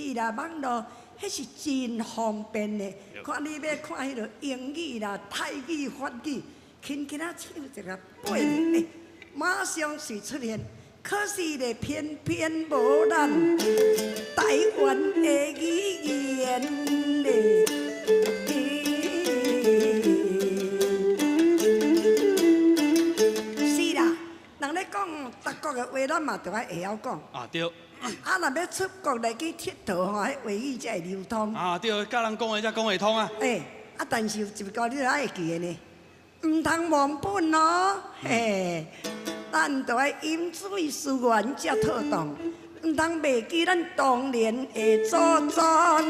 语啦、网络，迄是真方便的。看你要看迄个英语啦、泰语、法语，轻轻啊唱一个背，马上是出现。可是咧，偏偏无咱台湾的语言咧。是啦，人咧讲德国的话，咱嘛着爱会晓讲。啊对。啊，若要出国来去佚佗吼，迄话语才会流通。啊对，甲人讲的才讲会通啊。但是有一个你着爱会记的呢，毋通忘本哦，嘿。咱着爱饮水思源才妥当，毋通袂记咱当年的祖宗啊！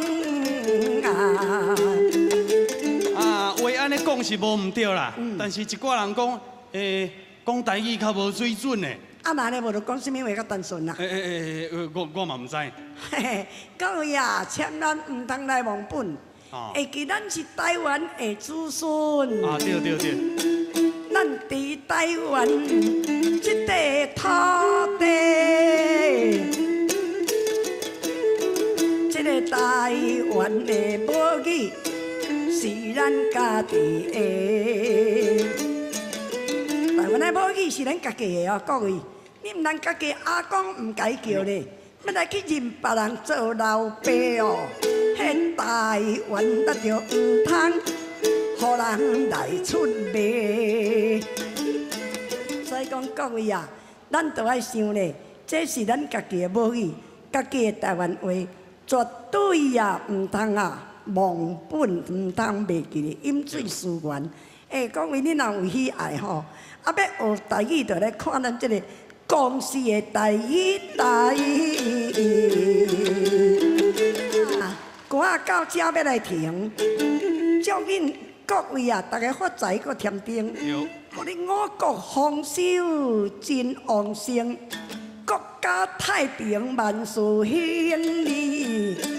啊，话安尼讲是无毋对啦，但是一寡人讲，讲台语较无水准的。啊，那呢无着讲啥物话较单纯啦？我嘛毋知。嘿嘿，各位啊，千万毋通来忘本，会记咱是台湾的子孙。啊，对对对。咱伫台湾这块土地，这个台湾的母语是咱家己的。台湾的母语是咱家己的哦，各位，你毋通家己阿公毋该叫咧，要来去认别人做老爸哦。迄台湾咱就毋通。互人来出卖，所以讲各位啊，咱都爱想咧，这是咱家己的母语，家己的台湾话，绝对啊毋通啊忘本，毋通袂记咧饮水思源。各位你若有喜爱吼，啊要学台语，就来看咱这个公司的台语台。歌仔到这要来停，祝恁。各位啊，大家发财搁添丁，互你五国丰收真旺盛，国家太平万事兴利。